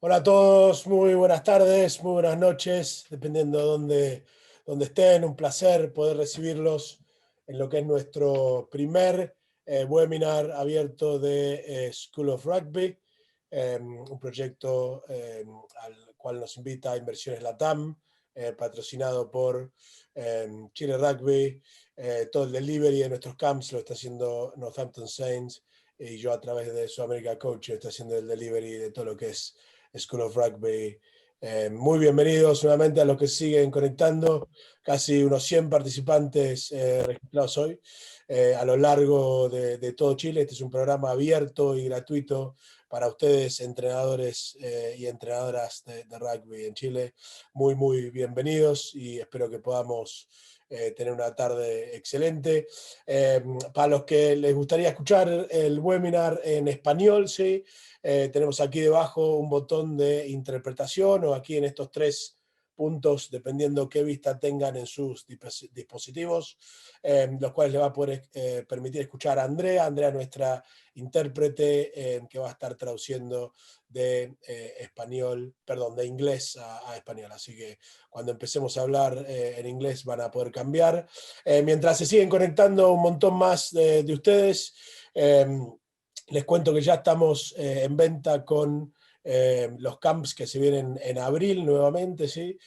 Hola a todos, muy buenas tardes, muy buenas noches, dependiendo de dónde estén. Un placer poder recibirlos en lo que es nuestro primer webinar abierto de School of Rugby, un proyecto al cual nos invita Inversiones LATAM, patrocinado por Chile Rugby. Todo el delivery de nuestros camps lo está haciendo Northampton Saints, y yo a través de Sudamerica Coach estoy haciendo el delivery de todo lo que es School of Rugby. Muy bienvenidos nuevamente a los que siguen conectando, casi unos 100 participantes registrados hoy a lo largo de todo Chile. Este es un programa abierto y gratuito para ustedes, entrenadores y entrenadoras de rugby en Chile. Muy bienvenidos y espero que podamos tener una tarde excelente. Para los que les gustaría escuchar el webinar en español, sí, tenemos aquí debajo un botón de interpretación, o aquí en estos tres puntos, dependiendo qué vista tengan en sus dispositivos, los cuales le va a poder permitir escuchar a Andrea, nuestra intérprete, que va a estar traduciendo de español, perdón, de inglés a español. Así que cuando empecemos a hablar en inglés van a poder cambiar. Mientras se siguen conectando un montón más de ustedes, les cuento que ya estamos en venta con los camps que se vienen en abril nuevamente, ¿sí?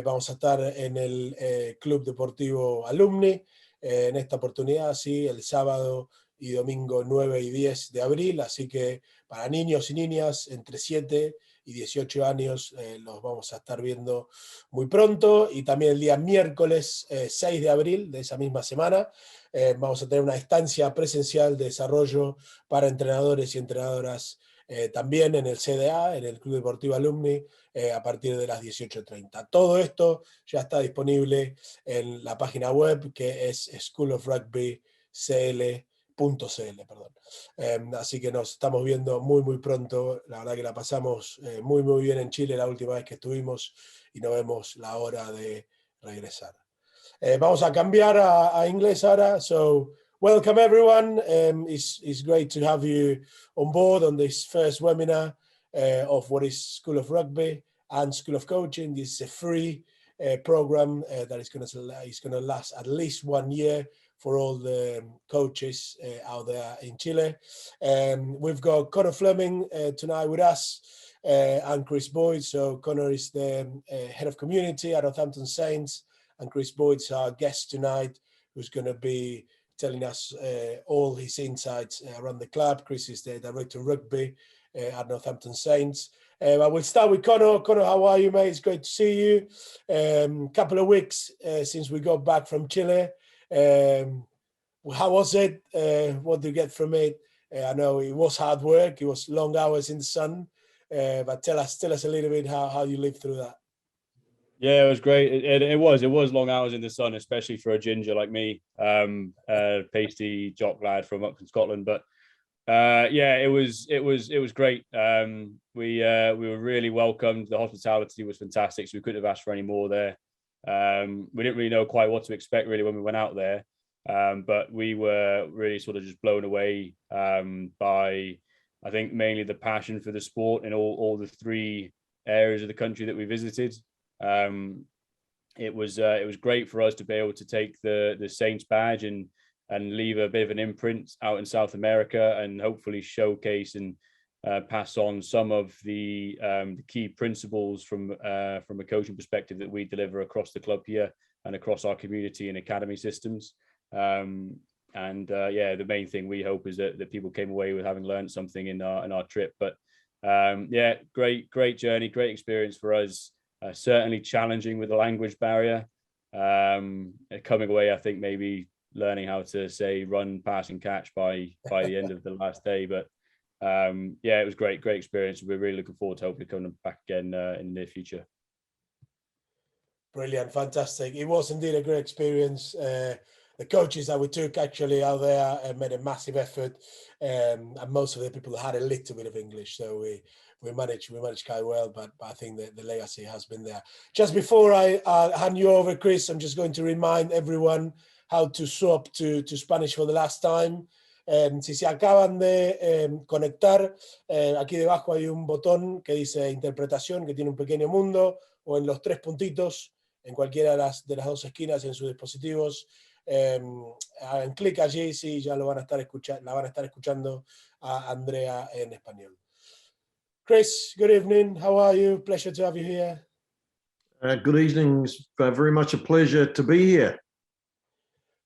Vamos a estar en el Club Deportivo Alumni en esta oportunidad, ¿sí? El sábado y domingo 9 y 10 de abril, así que para niños y niñas entre 7 y 18 años los vamos a estar viendo muy pronto, y también el día miércoles 6 de abril de esa misma semana vamos a tener una estancia presencial de desarrollo para entrenadores y entrenadoras también en el CDA, en el Club Deportivo Alumni, a partir de las 18:30. Todo esto ya está disponible en la página web, que es schoolofrugbycl.cl, perdón. Así que nos estamos viendo muy pronto. La verdad que la pasamos muy bien en Chile la última vez que estuvimos, y no vemos la hora de regresar. Vamos a cambiar a inglés ahora. So, welcome everyone. It's great to have you on board on this first webinar of what is School of Rugby and School of Coaching. This is a free program that is going to last at least 1 year for all the coaches out there in Chile. We've got Conor Fleming tonight with us, and Chris Boyd. So Conor is the head of community at Northampton Saints, and Chris Boyd's our guest tonight, who's going to be telling us all his insights around the club. Chris is the director of rugby at Northampton Saints. But we'll start with Conor. Conor, how are you, mate? It's great to see you. Couple of weeks since we got back from Chile. How was it? What did you get from it? I know it was hard work. It was long hours in the sun. But tell us a little bit how you lived through that. Yeah, it was great. It was long hours in the sun, especially for a ginger like me, pasty jock lad from up in Scotland. But yeah, it was great. We were really welcomed. The hospitality was fantastic, so we couldn't have asked for any more there. We didn't really know quite what to expect really when we went out there, but we were really sort of just blown away by, I think, mainly the passion for the sport in all the three areas of the country that we visited. It was great for us to be able to take the Saints badge and leave a bit of an imprint out in South America, and hopefully showcase and pass on some of the key principles from a coaching perspective that we deliver across the club here and across our community and academy systems. Yeah, the main thing we hope is that people came away with having learned something in our trip. But yeah, great journey, great experience for us. Certainly challenging with the language barrier. Coming away, I think maybe learning how to say run, pass, and catch by the end of the last day. But yeah, it was great experience. We're really looking forward to hopefully coming back again in the near future. Brilliant, fantastic. It was indeed a great experience. The coaches that we took actually out there made a massive effort, and most of the people had a little bit of English, so we managed quite well. But I think that the legacy has been there. Just before I hand you over, Chris, I'm just going to remind everyone how to swap to Spanish for the last time. Si se acaban de conectar, aquí debajo hay un botón que dice interpretación, que tiene un pequeño mundo, o en los 3 puntitos, en cualquiera de las 2 esquinas en sus dispositivos. Hagan clic allí, sí, ya lo van a estar la van a estar escuchando a Andrea en español. Chris, good evening. How are you? Pleasure to have you here. Good evening. It's very much a pleasure to be here.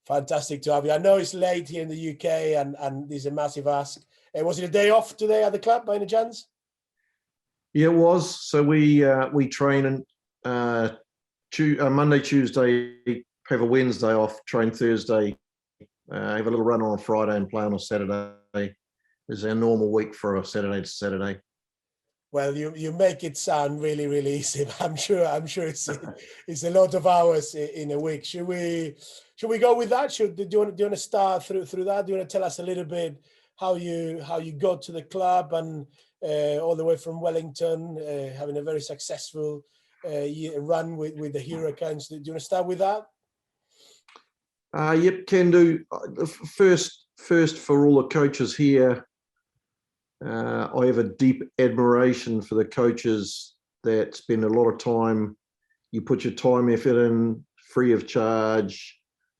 Fantastic to have you. I know it's late here in the UK and this is a massive ask. Was it a day off today at the club by any chance? Yeah, it was. So we train on Monday, Tuesday, have a Wednesday off, train Thursday, have a little run on a Friday and play on a Saturday. This is our normal week for a Saturday to Saturday. Well, you make it sound really, really easy. I'm sure it's a lot of hours in a week. Should we go with that? Do you want to start through that? Do you want to tell us a little bit how you got to the club and all the way from Wellington, having a very successful run with the Hurricanes? Do you want to start with that? Yep, can do. First for all the coaches here. I have a deep admiration for the coaches that spend a lot of time. You put your time, effort in, free of charge,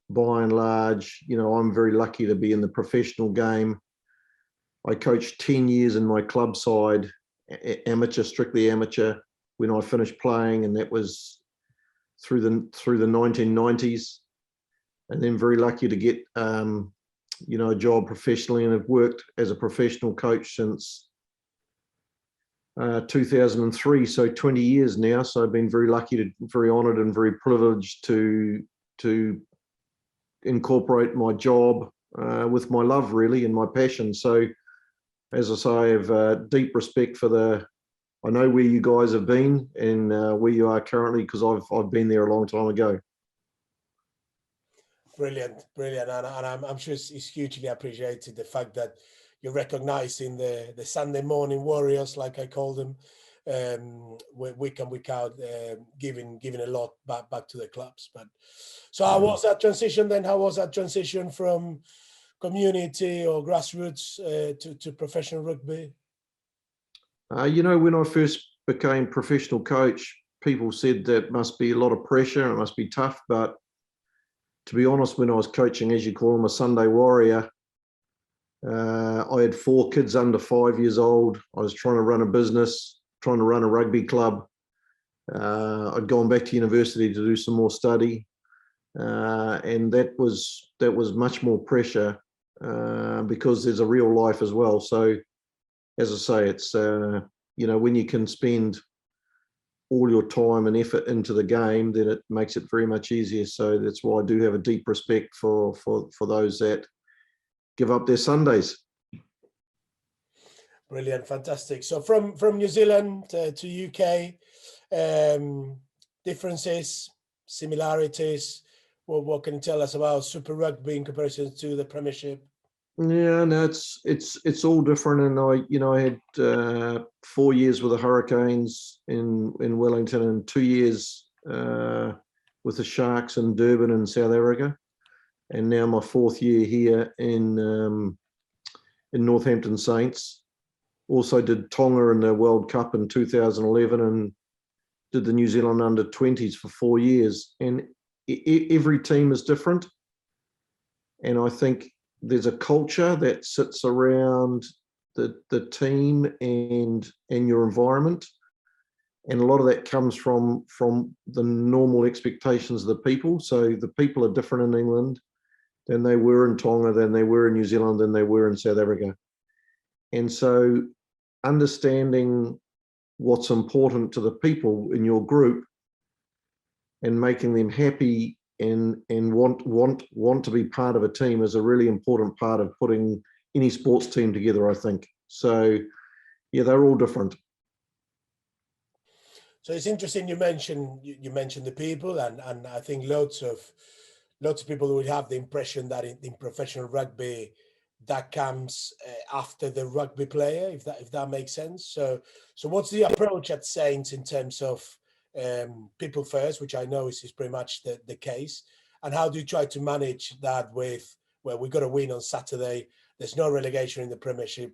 by and large. You know, I'm very lucky to be in the professional game. I coached 10 years in my club side, amateur, strictly amateur, when I finished playing, and that was through the 1990s. And then very lucky to get a job professionally, and have worked as a professional coach since 2003, so 20 years now. So I've been very lucky very honored and very privileged to incorporate my job with my love, really, and my passion. So as I say, I have deep respect for I know where you guys have been and where you are currently, because I've been there a long time ago. Brilliant. And I'm sure it's hugely appreciated, the fact that you're recognizing the Sunday morning warriors, like I call them, week in, week out, giving a lot back to the clubs. But so how was that transition then? How was that transition from community or grassroots to professional rugby? When I first became professional coach, people said that must be a lot of pressure, it must be tough, but to be honest, when I was coaching, as you call them, a Sunday warrior, I had 4 kids under 5 years old. I was trying to run a business, trying to run a rugby club. I'd gone back to university to do some more study, and that was much more pressure because there's a real life as well. So, as I say, it's when you can spend all your time and effort into the game, then it makes it very much easier. So that's why I do have a deep respect for those that give up their Sundays. Brilliant, fantastic. So from New Zealand to UK, differences, similarities. What can you tell us about Super Rugby in comparison to the Premiership? Yeah, no, it's all different. And I had 4 years with the Hurricanes in Wellington, and 2 years with the Sharks in Durban in South Africa, and now my 4th year here in Northampton Saints. Also did Tonga in the World Cup in 2011, and did the New Zealand under-20s for 4 years. And every team is different, and I think there's a culture that sits around the team and your environment, and a lot of that comes from the normal expectations of the people. So the people are different in England than they were in Tonga, than they were in New Zealand, than they were in South Africa. And so understanding what's important to the people in your group and making them happy and want to be part of a team is a really important part of putting any sports team together, I think. So yeah, they're all different. So it's interesting you mentioned the people, and I think lots of people would have the impression that in professional rugby that comes after the rugby player, if that makes sense. So what's the approach at Saints in terms of people first, which I know is pretty much the case, and how do you try to manage that with well, we've got to win on Saturday. There's no relegation in the Premiership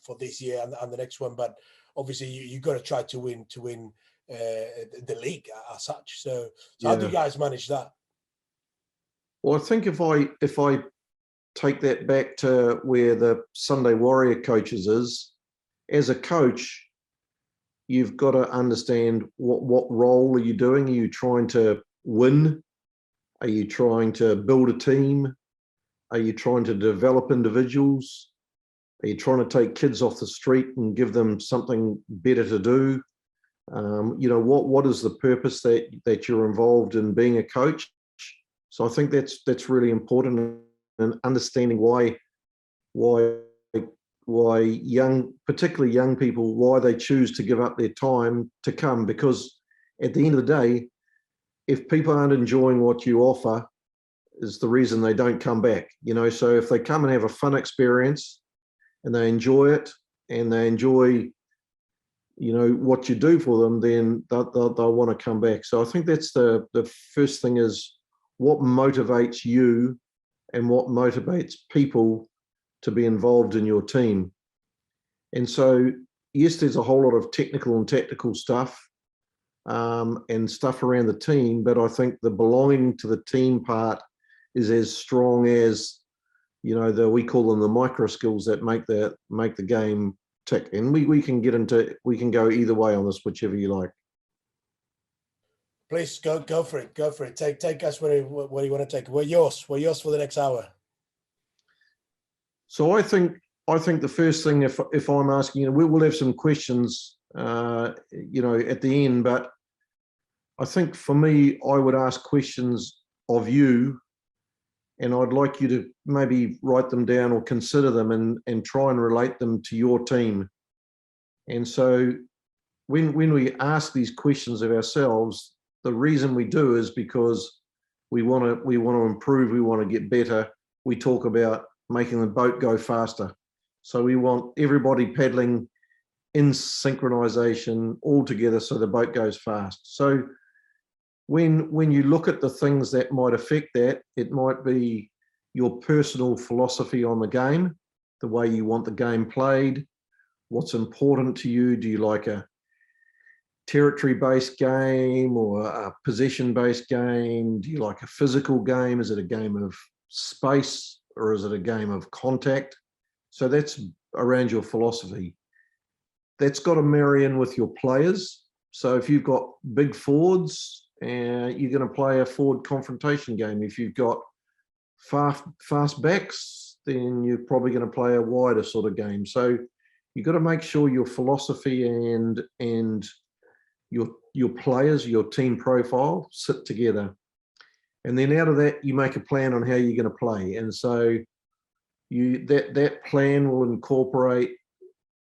for this year and the next one, but obviously you got to try to win the league as such. So how do you guys manage that? Well, I think if I take that back to where the Sunday Warrior coaches is, as a coach, you've got to understand what role are you doing? Are you trying to win? Are you trying to build a team? Are you trying to develop individuals? Are you trying to take kids off the street and give them something better to do? What is the purpose that you're involved in being a coach? So I think that's really important, and understanding why particularly young people, why they choose to give up their time to come. Because at the end of the day, if people aren't enjoying what you offer, is the reason they don't come back. So if they come and have a fun experience and they enjoy it and they enjoy what you do for them, then they'll want to come back. So I think that's the first thing, is what motivates you and what motivates people to be involved in your team. And so, yes, there's a whole lot of technical and tactical stuff and stuff around the team, but I think the belonging to the team part is as strong as, we call them the micro skills that make the game tick. And we can go either way on this, whichever you like. Please go for it. Go for it. Take us where you want to take it. We're yours for the next hour. So I think the first thing, if I'm asking, we'll have some questions, at the end, but I think for me, I would ask questions of you, and I'd like you to maybe write them down or consider them and try and relate them to your team. And so when we ask these questions of ourselves, the reason we do is because we want to improve, we want to get better. We talk about making the boat go faster. So we want everybody paddling in synchronization all together so the boat goes fast. So when you look at the things that might affect that, it might be your personal philosophy on the game, the way you want the game played, what's important to you. Do you like a territory-based game or a possession-based game? Do you like a physical game? Is it a game of space or is it a game of contact? So that's around your philosophy. That's got to marry in with your players. So if you've got big forwards, you're going to play a forward confrontation game. If you've got fast backs, then you're probably going to play a wider sort of game. So you've got to make sure your philosophy and your players, your team profile sit together. And then out of that, you make a plan on how you're going to play. And so that plan will incorporate,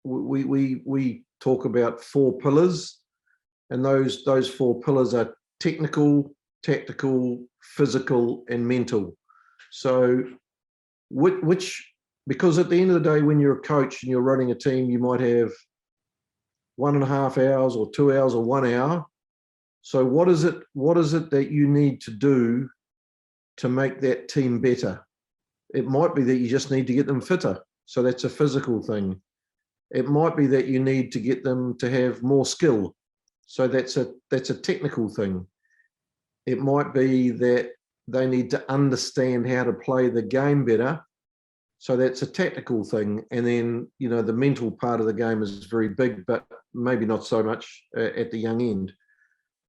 we talk about 4 pillars, and those 4 pillars are technical, tactical, physical, and mental. So because at the end of the day, when you're a coach and you're running a team, you might have 1.5 hours or 2 hours or 1 hour. So what is it that you need to do to make that team better? It might be that you just need to get them fitter. So that's a physical thing. It might be that you need to get them to have more skill. So that's a technical thing. It might be that they need to understand how to play the game better. So that's a tactical thing. And then, the mental part of the game is very big, but maybe not so much at the young end.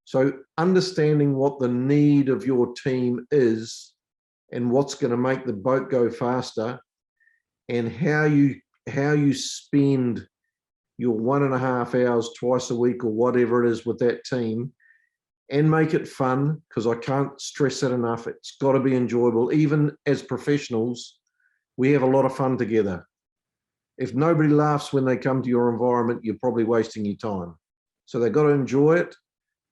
So understanding what the need of your team is and what's going to make the boat go faster, and how you spend your 1.5 hours twice a week or whatever it is with that team, and make it fun, because I can't stress it enough. It's got to be enjoyable. Even as professionals, we have a lot of fun together. If nobody laughs when they come to your environment, you're probably wasting your time. So they've got to enjoy it.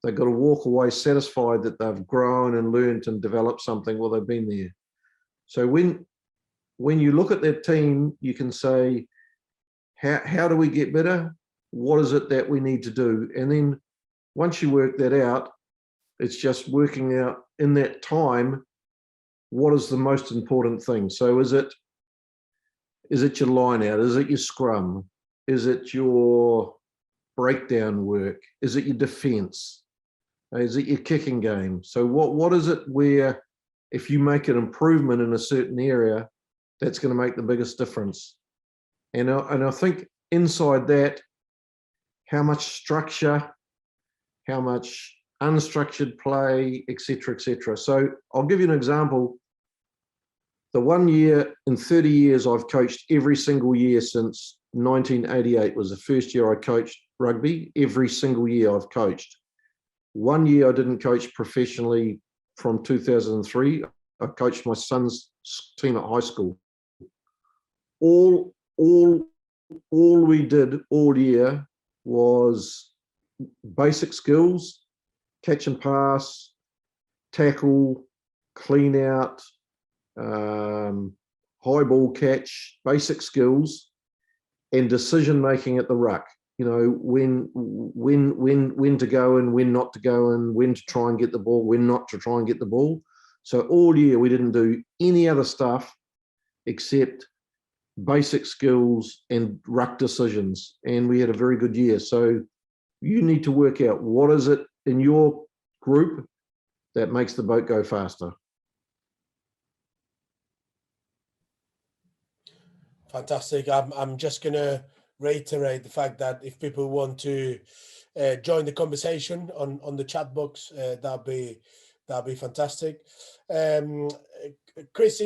They've got to walk away satisfied that they've grown and learned and developed something while they've been there. So when you look at that team, you can say, how do we get better? What is it that we need to do? And then once you work that out, it's just working out in that time what is the most important thing? So is it your line out? Is it your scrum? Is it your breakdown work? Is it your defense? Is it your kicking game? So what is it where if you make an improvement in a certain area, that's going to make the biggest difference? And I think inside that, how much structure, how much unstructured play, etc., etc. So I'll give you an example. The 1 year in 30 years I've coached every single year since 1988 was the first year I coached rugby. Every single year I've coached. 1 year I didn't coach professionally from 2003. I coached my son's team at high school. All we did all year was basic skills, catch and pass, tackle, clean out, high ball catch, basic skills, and decision making at the ruck. You know, when to go and when not to go and when to try and get the ball, when not to try and get the ball. So all year we didn't do any other stuff except basic skills and ruck decisions, and we had a very good year. So you need to work out what is it in your group that makes the boat go faster. Fantastic. I'm just going to reiterate the fact that if people want to join the conversation on the chat box, that'd be fantastic. Chris,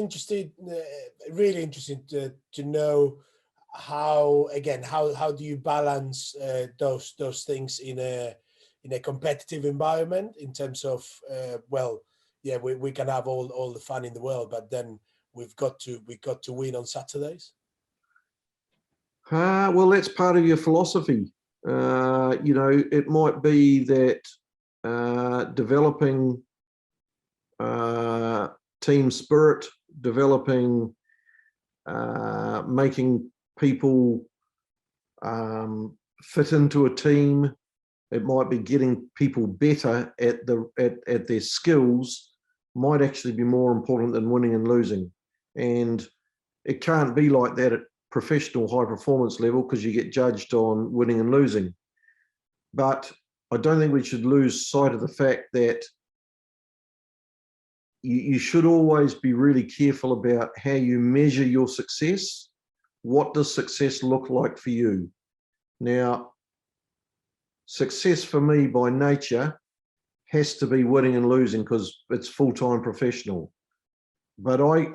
really interested to know how do you balance those things in a competitive environment in terms of we can have all the fun in the world, but then we've got to win on Saturdays. Well, that's part of your philosophy. You know, it might be that developing team spirit, developing, making people fit into a team. It might be getting people better at their skills. Might actually be more important than winning and losing, and it can't be like that at professional high performance level because you get judged on winning and losing. But I don't think we should lose sight of the fact that you should always be really careful about how you measure your success. What does success look like for you? Now, success for me by nature has to be winning and losing because it's full-time professional. But I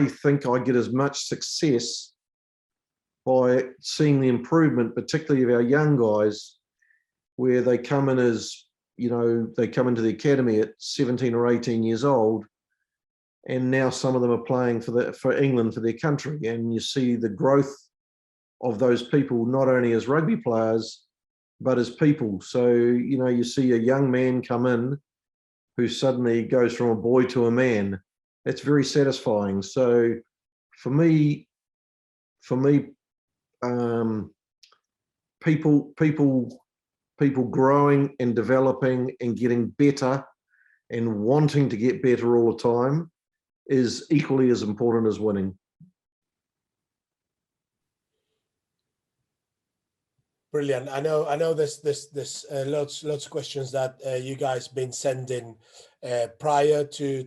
think I get as much success by seeing the improvement, particularly of our young guys, where they come in as, you know, they come into the academy at 17 or 18 years old, and now some of them are playing for England, for their country, and you see the growth of those people not only as rugby players but as people. So, you know, you see a young man come in who suddenly goes from a boy to a man. It's very satisfying. So for me, people growing and developing and getting better and wanting to get better all the time is equally as important as winning. Brilliant. I know there's lots of questions that you guys been sending prior to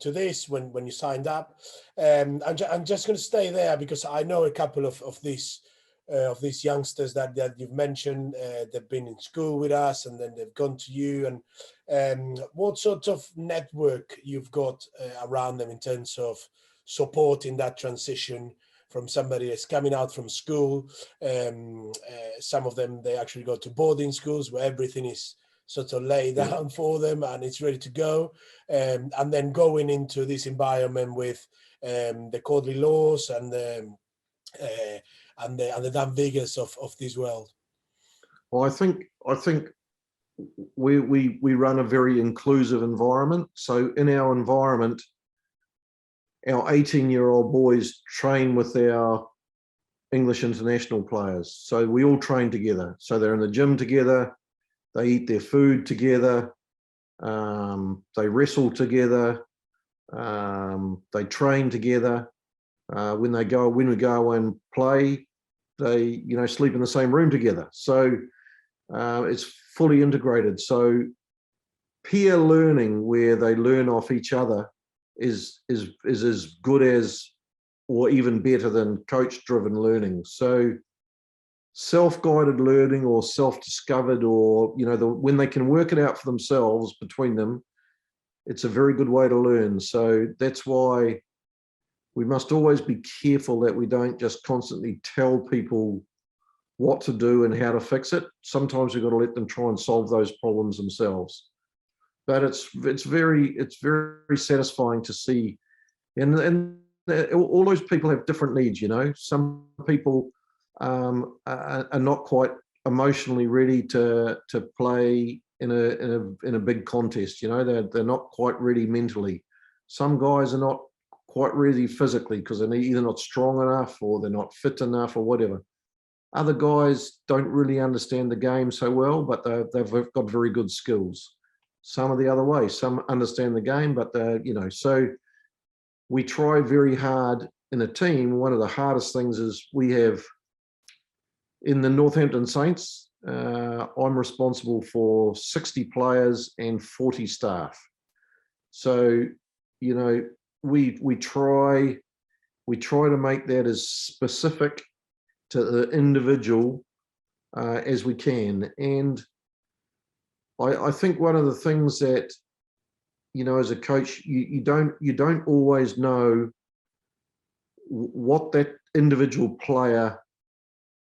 this when you signed up. I'm just going to stay there because I know a couple of these youngsters that you've mentioned. They've been in school with us and then they've gone to you. And what sort of network you've got around them in terms of supporting that transition from somebody that's coming out from school. Some of them, they actually go to boarding schools where everything is sort of laid down for them and it's ready to go. And then going into this environment with the Codley laws and the Dan Vigors of this world. Well, I think we run a very inclusive environment. So in our environment, our 18-year-old boys train with our English international players. So we all train together. So they're in the gym together, they eat their food together, They wrestle together. They train together. When we go and play, they sleep in the same room together. So it's fully integrated. So peer learning, where they learn off each other, is as good as, or even better than, coach-driven learning. So self-guided learning, or self-discovered, or when they can work it out for themselves between them, it's a very good way to learn. So that's why we must always be careful that we don't just constantly tell people what to do and how to fix it. Sometimes we've got to let them try and solve those problems themselves. But it's very satisfying to see, and all those people have different needs. Some people are not quite emotionally ready to play in a big contest. They're not quite ready mentally. Some guys are not quite ready physically because they're either not strong enough, or they're not fit enough, or whatever. Other guys don't really understand the game so well, but they've got very good skills. Some are the other way. Some understand the game, but so we try very hard in a team. One of the hardest things is we have, in the Northampton Saints, I'm responsible for 60 players and 40 staff. So, we try to make that as specific to the individual as we can. And I think one of the things that, as a coach, you don't always know what that individual player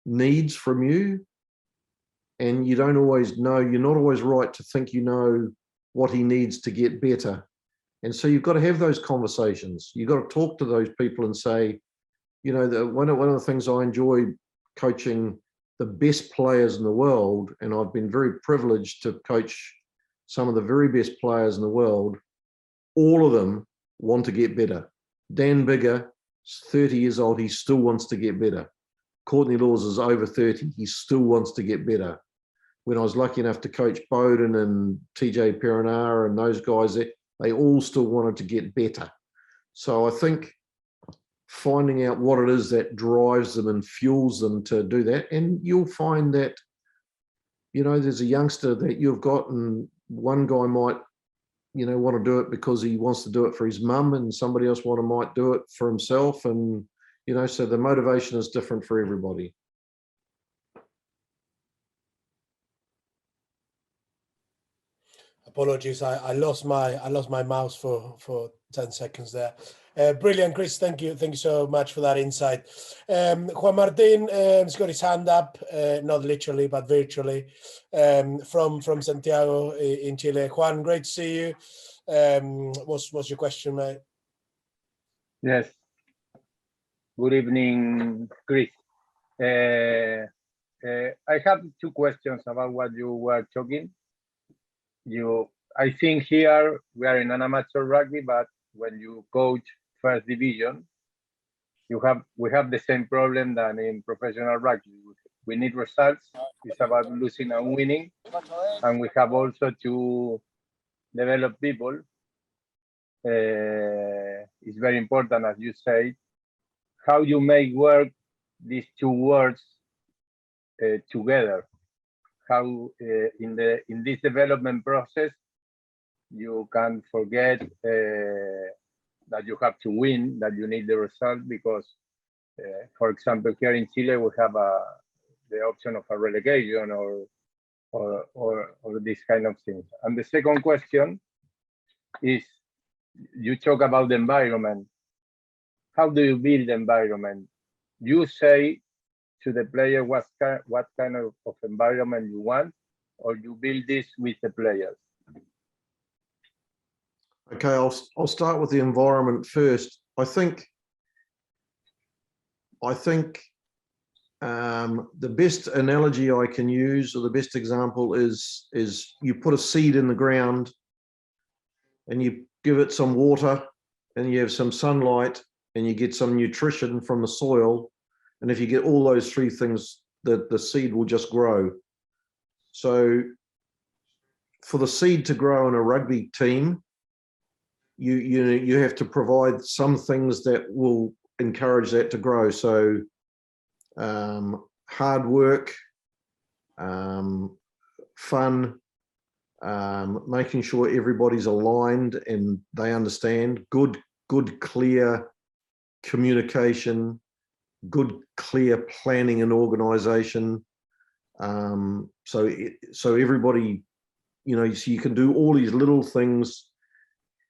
needs from you, and you're not always right to think what he needs to get better. And so you've got to have those conversations. You've got to talk to those people and say, one of the things I enjoy coaching the best players in the world, and I've been very privileged to coach some of the very best players in the world, all of them want to get better. Dan Bigger is 30 years old, he still wants to get better. Courtney Laws is over 30, he still wants to get better. When I was lucky enough to coach Bowden and TJ Perinar and those guys, they all still wanted to get better. So I think finding out what it is that drives them and fuels them to do that, and you'll find that, there's a youngster that you've got, and one guy might, want to do it because he wants to do it for his mum, and somebody else might do it for himself, and so the motivation is different for everybody. Apologies, I lost my mouse for 10 seconds there. Brilliant, Chris. Thank you so much for that insight. Juan Martin has got his hand up, not literally but virtually, from Santiago in Chile. Juan, great to see you. What's your question, mate? Yes. Good evening, Chris. I have two questions about what you were talking. I think here we are in an amateur rugby, but when you coach first division, we have the same problem than in professional rugby. We need results. It's about losing and winning, and we have also to develop people. It's very important, as you say, how you make work these two words together. How in this development process you can forget that you have to win, that you need the result, because for example here in Chile we have the option of a relegation or this kind of things. And the second question is, you talk about the environment. How do you build the environment? You say to the player what kind of environment you want, or you build this with the players? Okay, I'll start with the environment first. I think the best analogy I can use, or the best example, is you put a seed in the ground and you give it some water and you have some sunlight and you get some nutrition from the soil. And if you get all those three things, the seed will just grow. So for the seed to grow in a rugby team, you have to provide some things that will encourage that to grow. So hard work, fun, making sure everybody's aligned and they understand, good clear communication, good clear planning and organization. So everybody, so you can do all these little things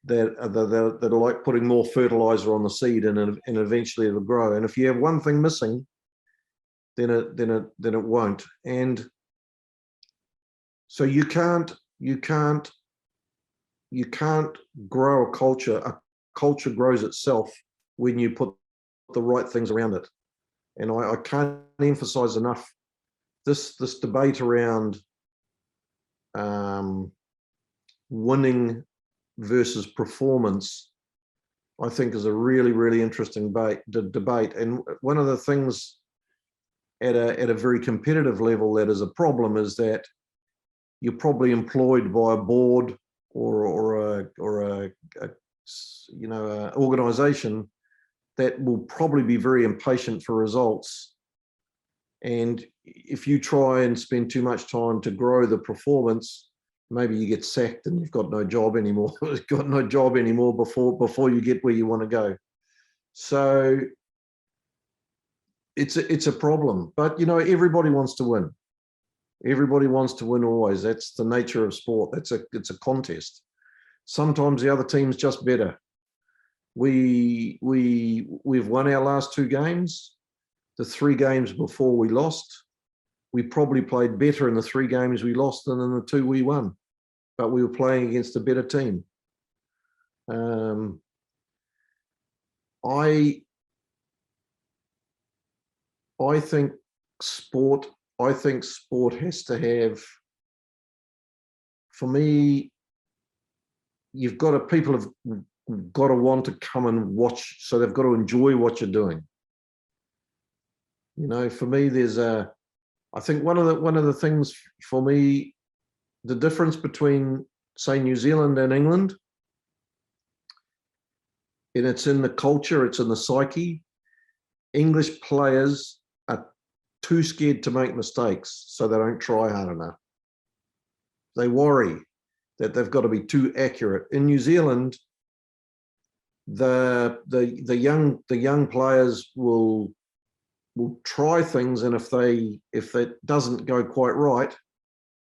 that are like putting more fertilizer on the seed, and eventually it'll grow. And if you have one thing missing, then it won't. And so you can't grow a culture. A culture grows itself when you put the right things around it. And I can't emphasize enough this debate around winning versus performance, I think, is a really, really interesting debate. And one of the things at a very competitive level that is a problem is that you're probably employed by a board or a organization that will probably be very impatient for results. And if you try and spend too much time to grow the performance, maybe you get sacked and you've got no job anymore. You've got no job anymore before you get where you want to go. So it's a problem. But everybody wants to win. Everybody wants to win always. That's the nature of sport. It's a contest. Sometimes the other team's just better. We've won our last 2 games. The 3 games before we lost, we probably played better in the 3 games we lost than in the 2 we won, but we were playing against a better team. I think sport has to have, for me, people have got to want to come and watch, so they've got to enjoy what you're doing. For me, I think one of the things for me, the difference between, say, New Zealand and England, and it's in the culture, it's in the psyche. English players are too scared to make mistakes, so they don't try hard enough. They worry that they've got to be too accurate. In New Zealand, the young players will try things, and if that doesn't go quite right,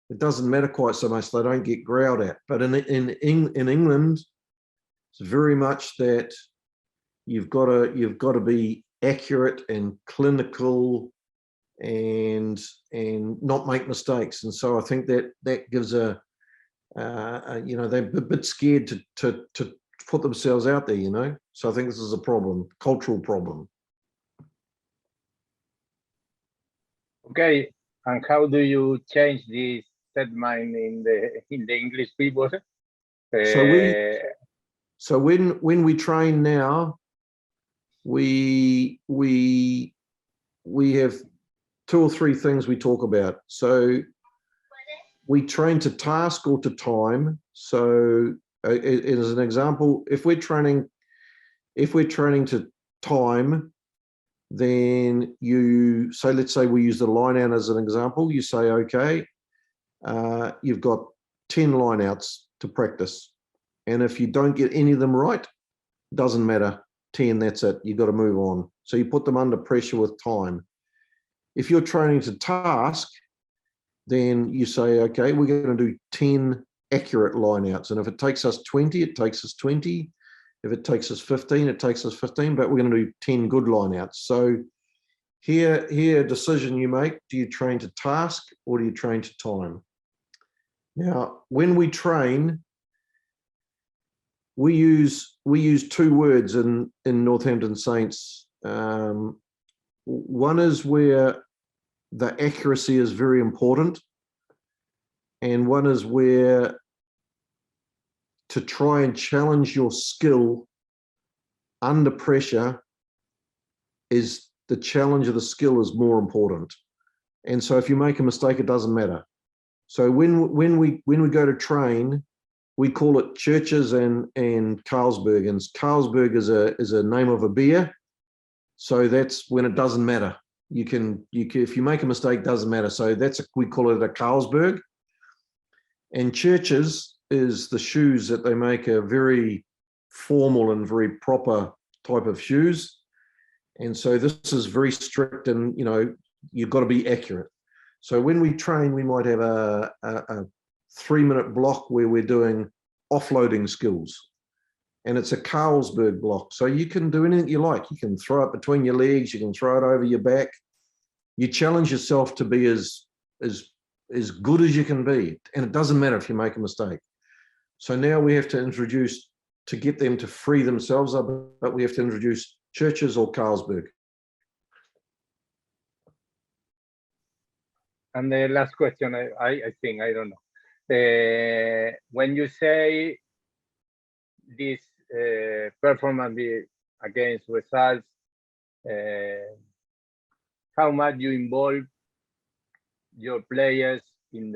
it doesn't matter quite so much. They don't get growled at. But in England, it's very much that you've got to be accurate and clinical and not make mistakes. And so I think that gives they're a bit scared to put themselves out there. So I think this is a problem, cultural problem. Okay, and how do you change this set mind in the English people? So when we train now, we have 2 or 3 things we talk about. So we train to task or to time. So as an example, if we're training to time, then you say, let's say we use the line out as an example. You say, okay, you've got 10 line outs to practice. And if you don't get any of them right, doesn't matter, 10, that's it. You've got to move on. So you put them under pressure with time. If you're training to task, then you say, okay, we're going to do 10 accurate line outs. And if it takes us 20, it takes us 20. If it takes us 15, it takes us 15, but we're going to do 10 good line outs. So here a decision you make, do you train to task or do you train to time? Now, when we train, we use 2 words in Northampton Saints. One is where the accuracy is very important, and one is where to try and challenge your skill under pressure is the challenge of the skill is more important. And so if you make a mistake, it doesn't matter. So when we go to train, we call it Churches and Carlsberg. And Carlsberg is a name of a beer. So that's when it doesn't matter. You can if you make a mistake, doesn't matter. So we call it a Carlsberg. And Churches is the shoes that they make, are very formal and very proper type of shoes. And so this is very strict, and you've got to be accurate. So when we train, we might have a 3-minute block where we're doing offloading skills, and it's a Carlsberg block. So you can do anything you like. You can throw it between your legs, you can throw it over your back. You challenge yourself to be as good as you can be, and it doesn't matter if you make a mistake. So now we have to introduce, to get them to free themselves up, but we have to introduce Churches or Carlsberg. And the last question, I think, I don't know. When you say this performance against results, how much you involve your players in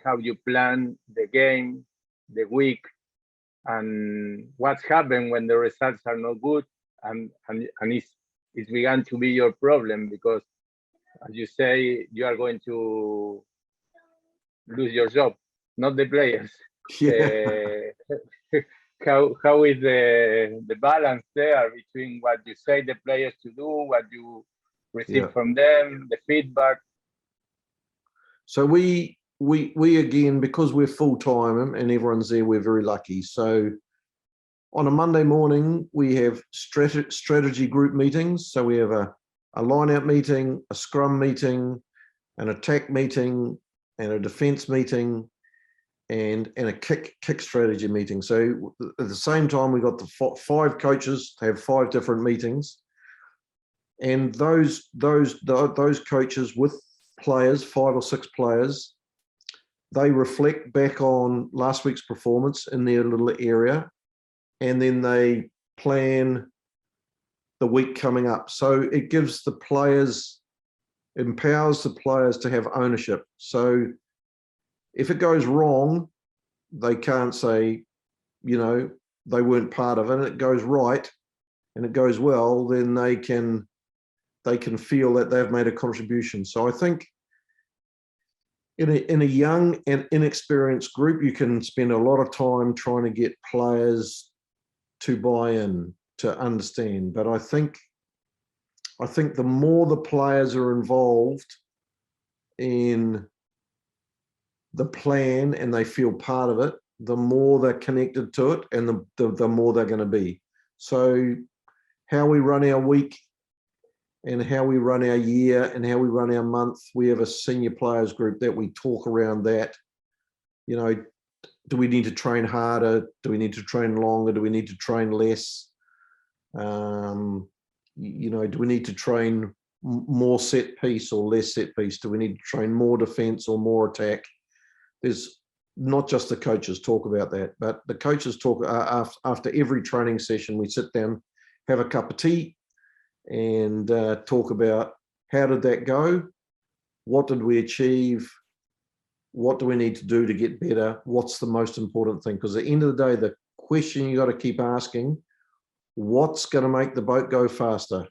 how you plan the game, the week, and what's happened when the results are not good, and it's began to be your problem, because as you say, you are going to lose your job, not the players. Yeah. How is the balance there between what you say the players to do, what you receive from them, the feedback? So we again, because we're full time and everyone's there, we're very lucky. So on a Monday morning, we have strategy group meetings. So we have a line-out meeting, a scrum meeting, an attack meeting, and a defense meeting, and a kick strategy meeting. So at the same time, we got the 5 coaches to have 5 different meetings, and those coaches with players, 5 or 6 players, they reflect back on last week's performance in their little area, and then they plan the week coming up. So it gives the players, empowers the players to have ownership. So if it goes wrong, they can't say, they weren't part of it. And it goes right and it goes well, then they can feel that they've made a contribution. So I think in a young and inexperienced group, you can spend a lot of time trying to get players to buy in, to understand. But I think the more the players are involved in the plan and they feel part of it, the more they're connected to it, and the more they're going to be. So how we run our week and how we run our year and how we run our month, we have a senior players group that we talk around that. Do we need to train harder? Do we need to train longer? Do we need to train less? Do we need to train more set piece or less set piece? Do we need to train more defense or more attack? There's not just the coaches talk about that, but the coaches talk after every training session. We sit down, have a cup of tea, and talk about how did that go? What did we achieve? What do we need to do to get better? What's the most important thing? Because at the end of the day, the question you got to keep asking, what's going to make the boat go faster?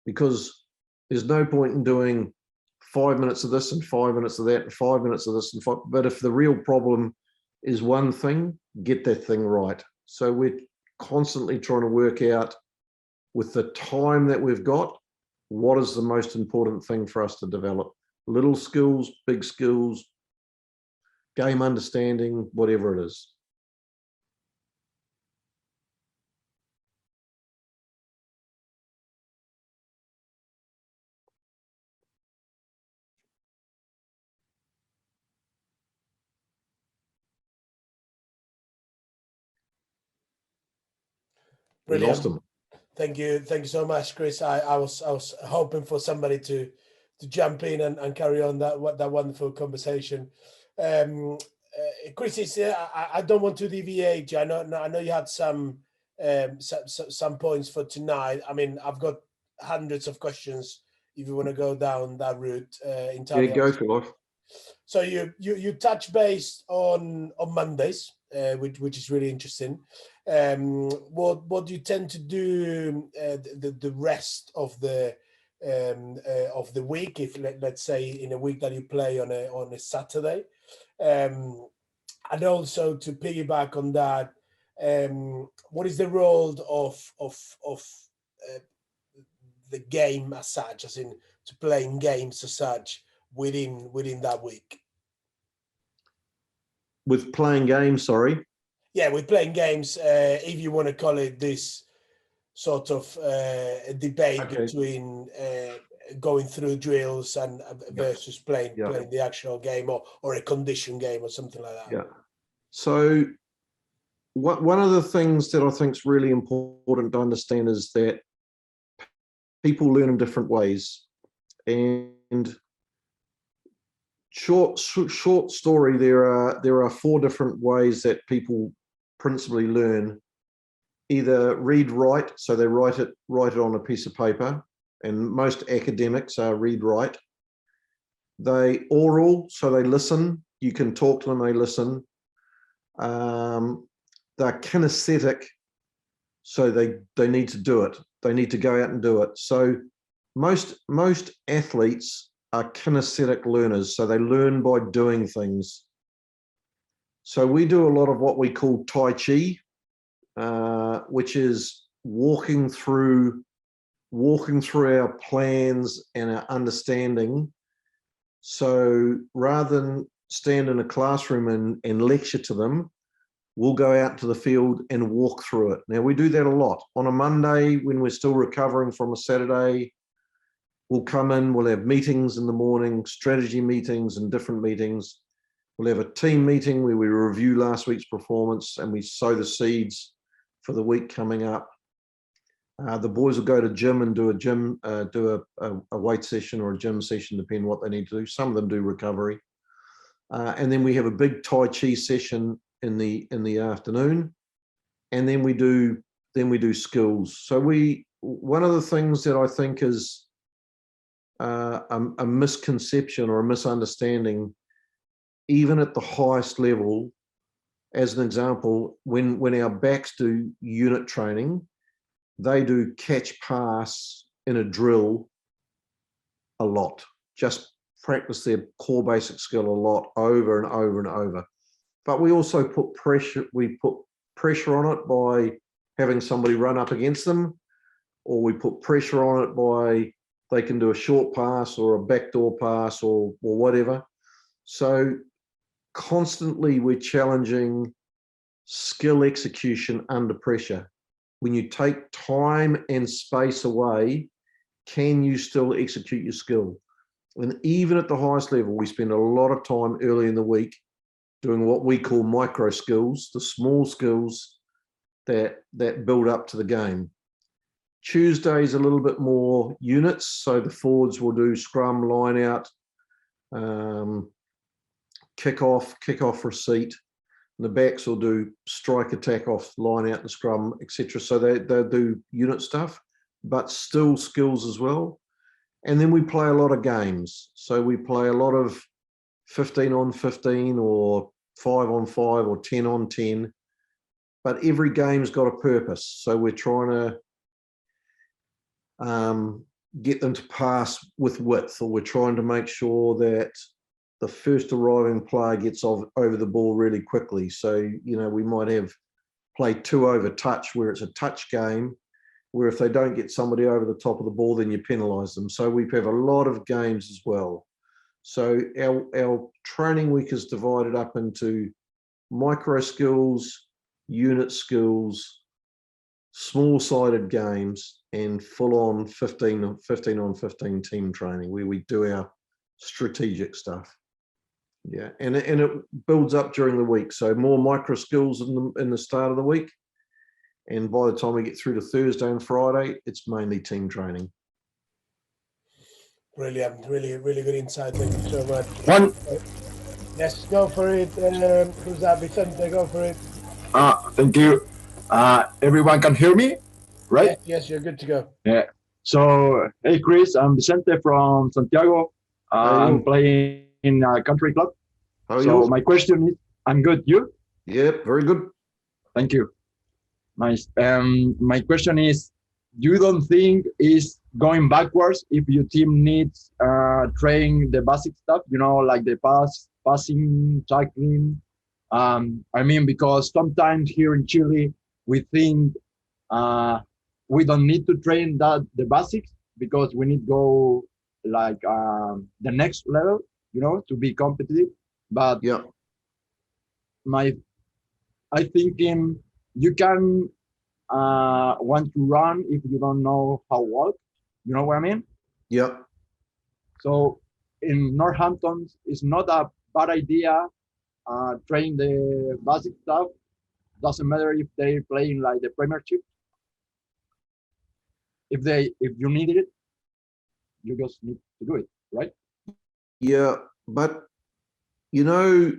Because there's no point in doing 5 minutes of this and 5 minutes of that and 5 minutes of this and 5. But if the real problem is one thing, get that thing right. So we're constantly trying to work out, with the time that we've got, what is the most important thing for us to develop? Little skills, big skills, game understanding, whatever it is. Brilliant. Thank you so much, Chris. I was hoping for somebody to jump in and carry on that wonderful conversation. Chris, I don't want to deviate. I know you had some points for tonight. I mean, I've got hundreds of questions if you want to go down that route. Yeah, go for it. So you touch base on Mondays, which is really interesting. What do you tend to do the rest of the week? If let's say in a week that you play on a Saturday, and also to piggyback on that, what is the role of the game as such, as in to playing games as such within that week? With playing games, sorry. Yeah, with playing games, if you want to call it this sort of debate between going through drills and versus playing the actual game or a condition game or something like that. Yeah. So one of the things that I think is really important to understand is that people learn in different ways. And short story, there are 4 different ways that people principally learn. Either read, write, so they write it on a piece of paper, and most academics are read, write. They oral, so they listen. You can talk to them, they listen. They're kinesthetic, so they need to do it. They need to go out and do it. So most athletes are kinesthetic learners, so they learn by doing things. So we do a lot of what we call Tai Chi, which is walking through our plans and our understanding. So rather than stand in a classroom and lecture to them, we'll go out to the field and walk through it. Now, we do that a lot. On a Monday, when we're still recovering from a Saturday, we'll come in, we'll have meetings in the morning, strategy meetings and different meetings. We'll have a team meeting where we review last week's performance and we sow the seeds for the week coming up. The boys will go to gym and do a weight session or a gym session, depending on what they need to do. Some of them do recovery. And then we have a big Tai Chi session in the afternoon. And then we do skills. So one of the things that I think is a misconception or a misunderstanding, even at the highest level, as an example, when our backs do unit training, they do catch pass in a drill a lot. Just practice their core basic skill a lot over and over and over. But we also put pressure on it by having somebody run up against them, or we put pressure on it by they can do a short pass or a backdoor pass or whatever. So constantly we're challenging skill execution under pressure. When you take time and space away, can you still execute your skill? And even at the highest level, we spend a lot of time early in the week doing what we call micro skills, the small skills that build up to the game. Tuesday's a little bit more units, so the forwards will do scrum, line out, kick off receipt. And the backs will do strike, attack off, line out, and scrum, etc. So they'll do unit stuff, but still skills as well. And then we play a lot of games. So we play a lot of 15 on 15 or 5 on 5 or 10 on 10. But every game's got a purpose. So we're trying to get them to pass with width, or we're trying to make sure that the first arriving player gets over the ball really quickly. So, we might have play 2 over touch, where it's a touch game, where if they don't get somebody over the top of the ball, then you penalise them. So we have a lot of games as well. So our training week is divided up into micro skills, unit skills, small-sided games, and full-on 15 on 15 team training, where we do our strategic stuff. Yeah, and it builds up during the week. So more micro skills in the start of the week, and by the time we get through to Thursday and Friday, it's mainly team training. Brilliant, really, really good insight. Thank you so much. Yes, go for it. Who's that? Vicente, go for it. Thank you. Everyone can hear me, right? Yes, you're good to go. Yeah. So, hey, Chris, I'm Vicente from Santiago. I'm playing in a country club. How are So you? my question is, I'm good. You? Yep, very good. Thank you. Nice. My question is, you don't think is going backwards if your team needs train the basic stuff, you know, like the passing, tackling. I mean, because sometimes here in Chile, we think we don't need to train the basics because we need to go like the next level, you know, to be competitive. But Yeah, I thinking you can want to run if you don't know how to walk. You know what I mean? yeah, So in Northampton, it's not a bad idea. Train the basic stuff. Doesn't matter if they're playing like the Premiership. If you need it, you just need to do it, right? yeah. But you know,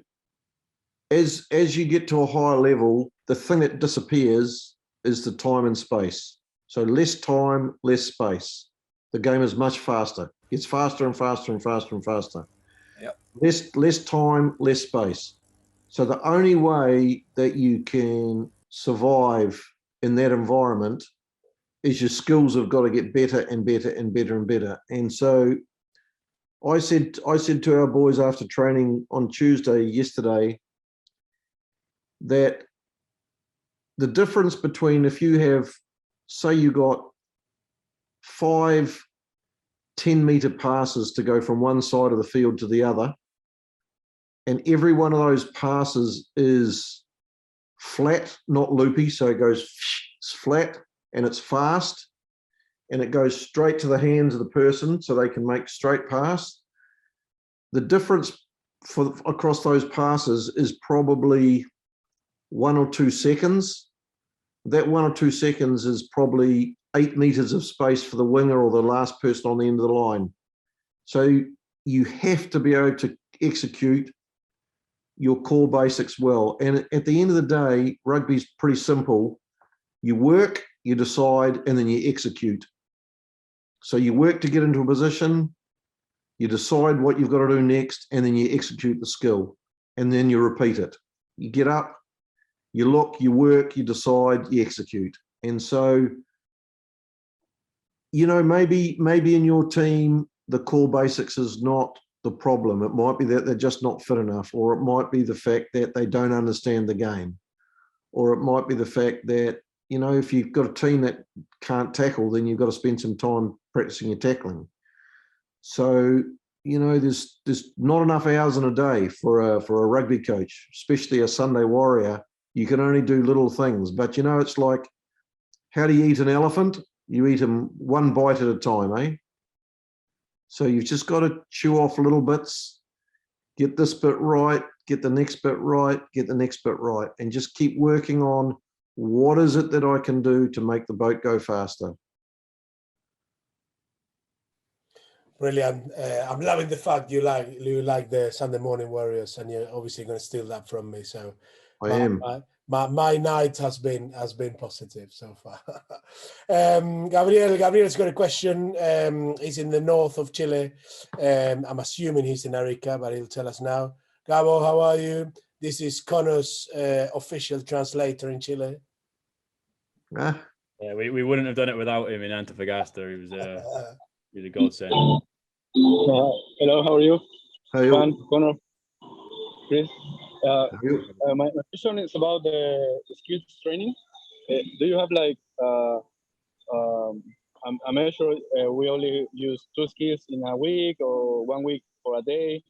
as you get to a higher level, the thing that disappears is the time and space. So less time, less space. The game is much faster. It's faster and faster and faster and faster. Yep. Less time, less space. So the only way that you can survive in that environment is your skills have got to get better and better and better and better. And so I said to our boys after training on yesterday, that the difference between if you have, say you got 5 10-meter passes to go from one side of the field to the other, and every one of those passes is flat, not loopy, so it goes flat and it's fast and it goes straight to the hands of the person so they can make straight pass. The difference across those passes is probably 1 or 2 seconds. That 1 or 2 seconds is probably 8 meters of space for the winger or the last person on the end of the line. So you have to be able to execute your core basics well. And at the end of the day, rugby's pretty simple. You work, you decide, and then you execute. So you work to get into a position, you decide what you've got to do next, and then you execute the skill, and then you repeat it. You get up, you look, you work, you decide, you execute. And so, you know, maybe in your team, the core basics is not the problem. It might be that they're just not fit enough, or it might be the fact that they don't understand the game, or it might be the fact that, you know, if you've got a team that can't tackle, then you've got to spend some time practicing your tackling. So, you know, there's not enough hours in a day for a rugby coach, especially a Sunday warrior. You can only do little things, but you know, it's like, how do you eat an elephant? You eat him one bite at a time, eh? So you've just got to chew off little bits, get this bit right, get the next bit right, get the next bit right, and just keep working on what is it that I can do to make the boat go faster. Brilliant. I'm loving the fact you like the Sunday morning warriors, and you're obviously going to steal that from me. So I am. My night has been positive so far. Gabriel's got a question. He's in the north of Chile. I'm assuming he's in Arica, but he'll tell us now. Gabo, how are you? This is Connor's official translator in Chile. Ah, Yeah, we wouldn't have done it without him in Antofagasta. He was a godsend. Hello, how are you? hey, Juan, Connor, Chris. hey, My question is about the skills training. Do you have like a measure? We only use 2 skills in a week or 1 week for a day.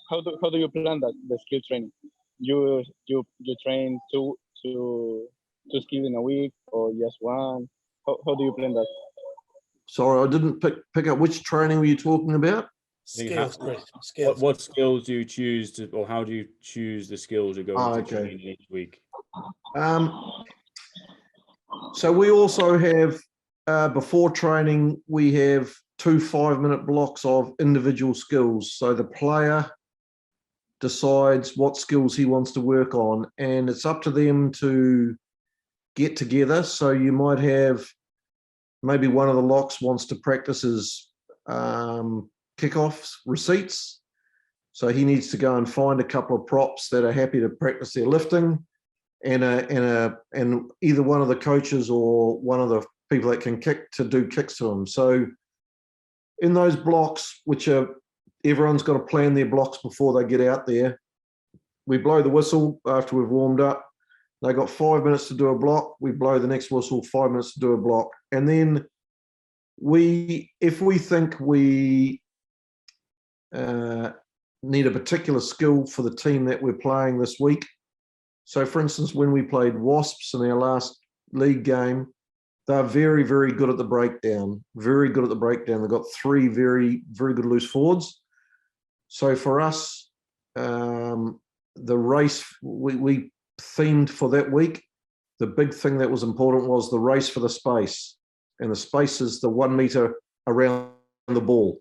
How do you plan that the skill training? You train two skills in a week or just one? How do you plan that? sorry, I didn't pick up which training were you talking about? Skills, Chris. Skills. What skills do you choose to, or how do you choose the skills you're going to train each week? So we also have, before training, we have 2 5-minute blocks of individual skills. So the player decides what skills he wants to work on, and it's up to them to get together. So you might have maybe one of the locks wants to practice his kickoffs receipts, So he needs to go and find a couple of props that are happy to practice their lifting, and either one of the coaches or one of the people that can kick to do kicks to him. So in those blocks, which are, everyone's got to plan their blocks before they get out there. We blow the whistle after we've warmed up. They got 5 minutes to do a block. We blow the next whistle, 5 minutes to do a block. And then if we think we need a particular skill for the team that we're playing this week. So for instance, when we played Wasps in our last league game, they're very, very good at the breakdown, very good at the breakdown. They've got 3 very, very good loose forwards. So for us, the race we themed for that week, the big thing that was important was the race for the space. And the space is the 1 meter around the ball.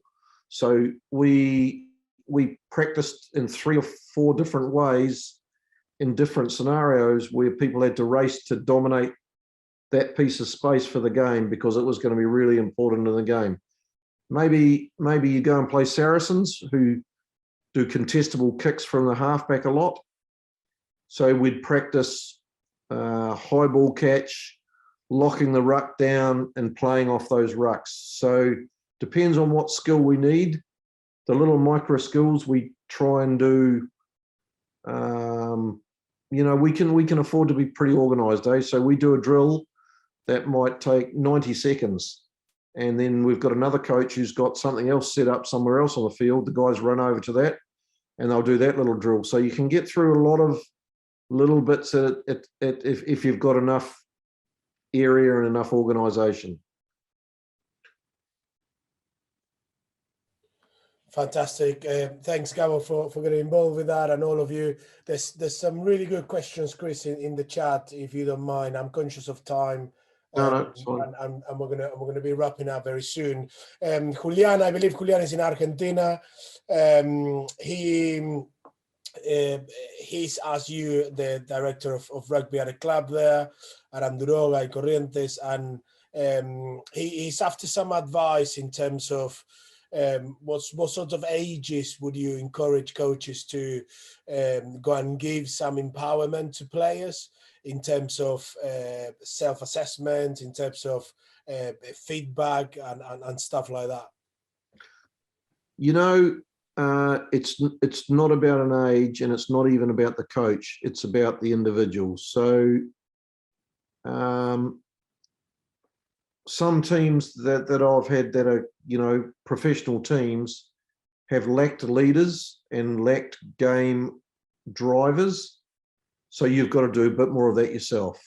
So we practiced in 3 or 4 different ways in different scenarios where people had to race to dominate that piece of space for the game, because it was going to be really important in the game. Maybe you go and play Saracens, who do contestable kicks from the halfback a lot. So we'd practice high ball catch, locking the ruck down and playing off those rucks. So depends on what skill we need. The little micro skills we try and do, we can afford to be pretty organized, eh? So we do a drill that might take 90 seconds. And then we've got another coach who's got something else set up somewhere else on the field. The guys run over to that and they'll do that little drill. So you can get through a lot of little bits if you've got enough area and enough organization. Fantastic. Thanks, Gabo, for getting involved with that, and all of you. There's some really good questions, Chris, in the chat, if you don't mind. I'm conscious of time. No, it's fine. And we're gonna be wrapping up very soon. Julian, I believe Julian is in Argentina. He's, as you, the director of rugby at a club there at Anduroga y Corrientes, and he's after some advice in terms of what sort of ages would you encourage coaches to go and give some empowerment to players in terms of self-assessment, in terms of feedback and stuff like that? It's not about an age, and it's not even about the coach. It's about the individual. So some teams that I've had that are, professional teams have lacked leaders and lacked game drivers. So you've got to do a bit more of that yourself.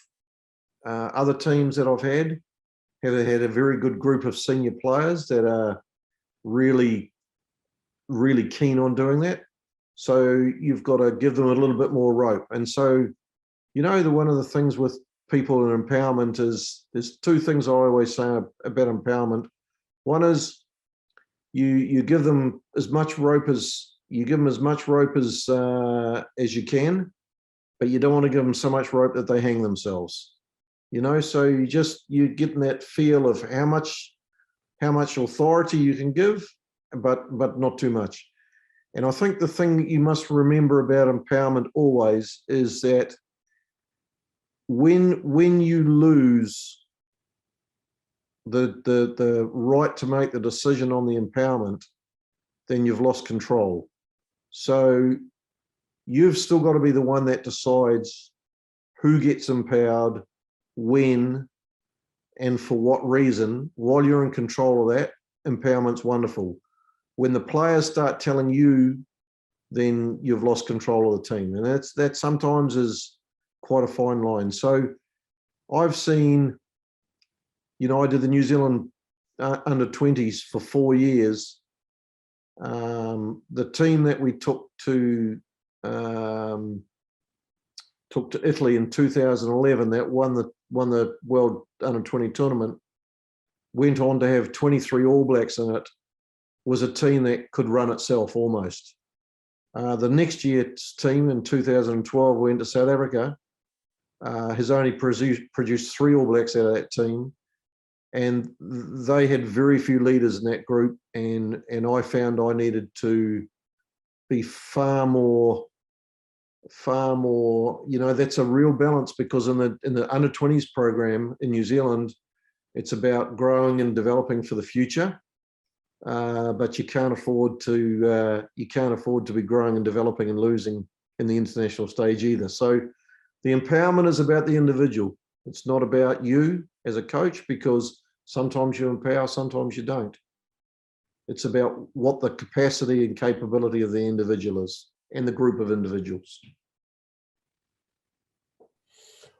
Other teams that I've had have had a very good group of senior players that are really, really keen on doing that. So you've got to give them a little bit more rope. And so, one of the things with people in empowerment is there's 2 things I always say about empowerment. One is you give them as much rope as you can, but you don't want to give them so much rope that they hang themselves. So you're getting that feel of how much authority you can give, but not too much. And I think the thing you must remember about empowerment always is that when you lose the right to make the decision on the empowerment, then you've lost control. So you've still got to be the one that decides who gets empowered, when, and for what reason. While you're in control of that, empowerment's wonderful. When the players start telling you, then you've lost control of the team. And that sometimes is quite a fine line. So I've seen, I did the New Zealand under 20s for 4 years. The team that we took to Italy in 2011 that won the World Under 20 tournament, went on to have 23 All Blacks in it, was a team that could run itself almost. The next year's team in 2012 went to South Africa, has only produced 3 All Blacks out of that team, and they had very few leaders in that group, and I found I needed to be far more, that's a real balance, because in the under 20s program in New Zealand, it's about growing and developing for the future. But you can't afford to be growing and developing and losing in the international stage either. So the empowerment is about the individual. It's not about you as a coach, because sometimes you empower, sometimes you don't. It's about what the capacity and capability of the individual is and the group of individuals.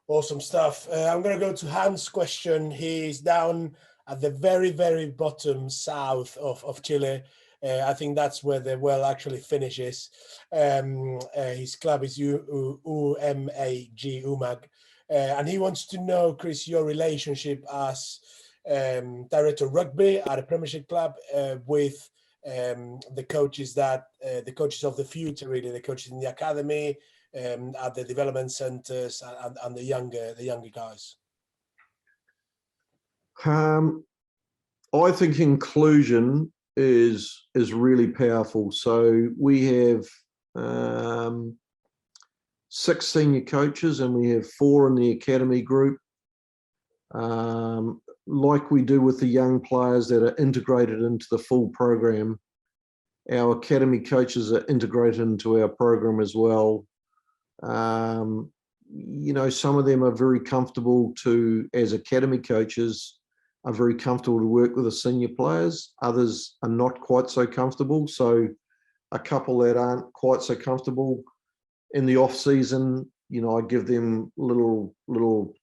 Awesome stuff. I'm going to go to Hans' question. He's down at the very, very bottom south of Chile. I think that's where the well actually finishes. His club is UMAG. And he wants to know, Chris, your relationship as director of rugby at a Premiership club with the coaches the coaches of the future, really, the coaches in the academy, at the development centers, and the younger guys. I think inclusion is really powerful. So we have 6 senior coaches, and we have 4 in the academy group. Like we do with the young players that are integrated into the full program, our academy coaches are integrated into our program as well. You know, some of them are very comfortable as academy coaches, are very comfortable to work with the senior players. Others are not quite so comfortable. So a couple that aren't quite so comfortable, in the off season, you know, I give them little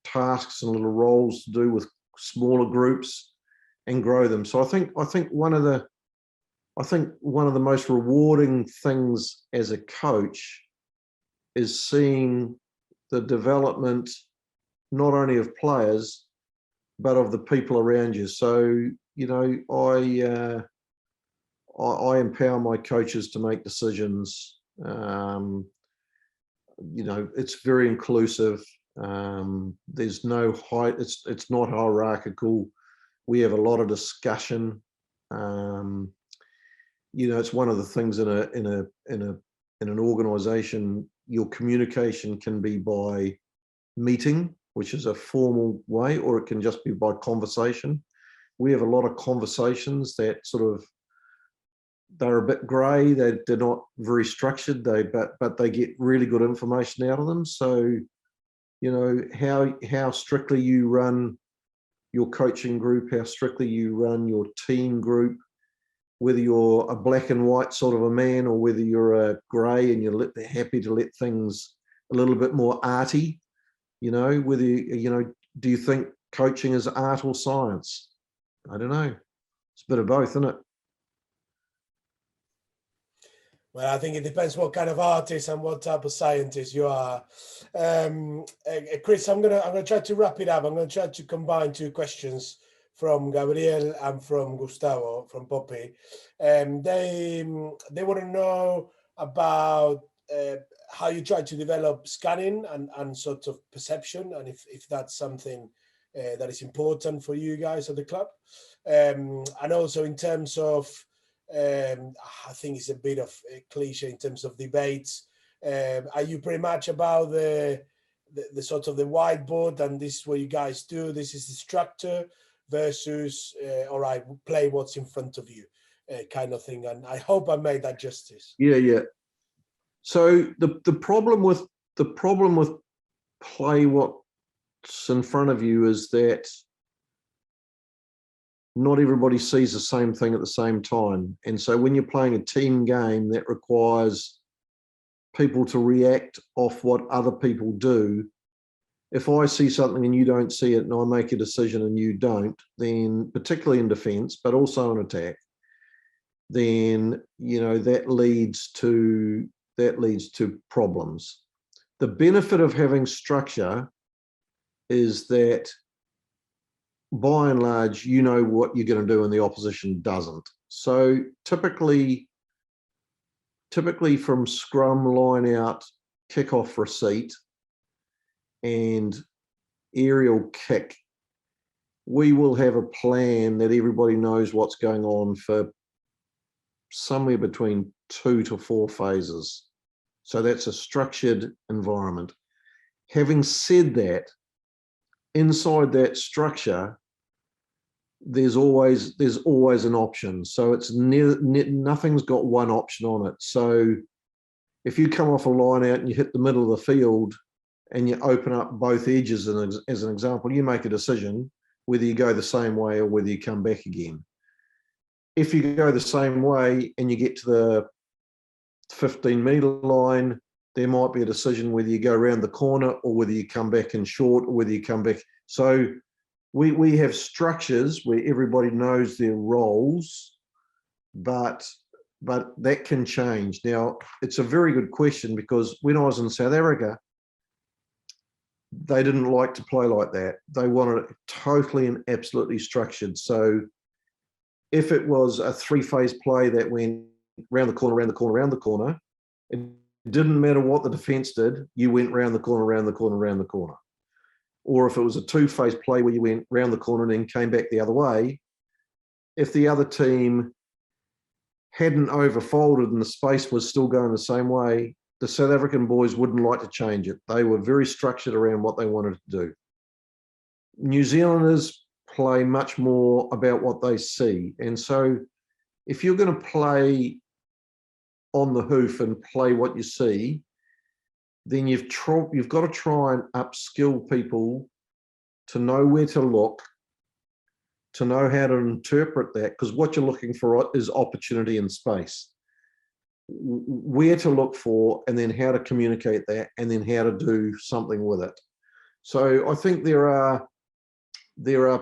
tasks and little roles to do with smaller groups and grow them. So I think one of the most rewarding things as a coach is seeing the development not only of players but of the people around you. So, you know, I empower my coaches to make decisions. You know, it's very inclusive. There's no height. It's not hierarchical. We have a lot of discussion. You know, it's one of the things in an organization, your communication can be by meeting, which is a formal way, or it can just be by conversation. We have a lot of conversations that they're a bit grey. They're not very structured. But they get really good information out of them. So, you know, how strictly you run your coaching group, how strictly you run your team group, whether you're a black and white sort of a man or whether you're a grey and you're happy to let things a little bit more arty, you know, whether, you know, do you think coaching is art or science? I don't know. It's a bit of both, isn't it? Well, I think it depends what kind of artist and what type of scientist you are. Chris, I'm gonna try to wrap it up. I'm gonna try to combine 2 questions from Gabriel and from Gustavo from Poppy. They want to know about how you try to develop scanning and sort of perception, and if that's something that is important for you guys at the club, and also in terms of I think it's a bit of a cliche in terms of debates. Are you pretty much about the sort of the whiteboard, and this is what you guys do, this is the structure, versus all right, play what's in front of you, kind of thing? And I hope I made that justice. Yeah. So the problem with play what's in front of you is that not everybody sees the same thing at the same time. And so when you're playing a team game that requires people to react off what other people do, if I see something and you don't see it and I make a decision and you don't, then particularly in defense, but also in attack, then, you know, that leads to problems. The benefit of having structure is that by and large, you know what you're going to do and the opposition doesn't. So typically from scrum, line out, kick-off receipt, and aerial kick, we will have a plan that everybody knows what's going on for somewhere between 2 to 4 phases. So that's a structured environment. Having said that, inside that structure, there's always an option. So it's nothing's got one option on it. So if you come off a line out and you hit the middle of the field and you open up both edges, as an example, you make a decision whether you go the same way or whether you come back again. If you go the same way and you get to the 15-meter line, there might be a decision whether you go around the corner or whether you come back in short or whether you come back. So we have structures where everybody knows their roles, but that can change. Now, it's a very good question, because when I was in South Africa, they didn't like to play like that. They wanted it totally and absolutely structured. So if it was a 3-phase play that went round the corner, round the corner, round the corner, it didn't matter what the defense did, you went round the corner, round the corner, round the corner. Or if it was a 2-phase play where you went round the corner and then came back the other way, if the other team hadn't overfolded and the space was still going the same way, the South African boys wouldn't like to change it. They were very structured around what they wanted to do. New Zealanders play much more about what they see. And so if you're going to play on the hoof and play what you see, then you've got to try and upskill people to know where to look, to know how to interpret that, because what you're looking for is opportunity and space. Where to look for, and then how to communicate that, and then how to do something with it. So I think there are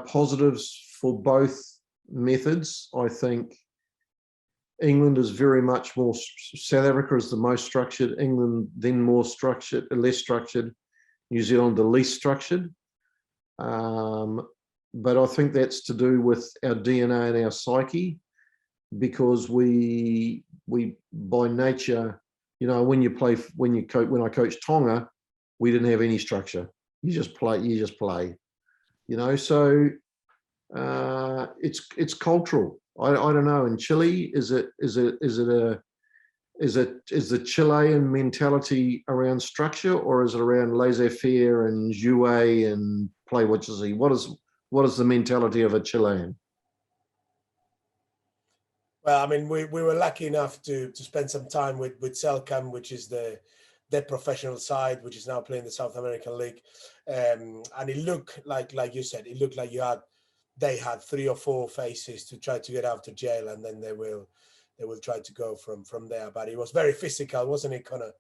positives for both methods. I think England is very much more, South Africa is the most structured, England then more structured, less structured, New Zealand the least structured. But I think that's to do with our DNA and our psyche, because we by nature, you know, when I coached Tonga, we didn't have any structure. You just play, you know. So it's cultural. I don't know. In Chile, is the Chilean mentality around structure, or is it around laissez-faire and jouer and play what you see? What is the mentality of a Chilean? Well, I mean, we were lucky enough to spend some time with Selcam, which is their professional side, which is now playing the South American League, and it looked like you said, it looked like they had 3 or 4 phases to try to get out of jail, and then they will try to go from there. But it was very physical, wasn't it, Connor?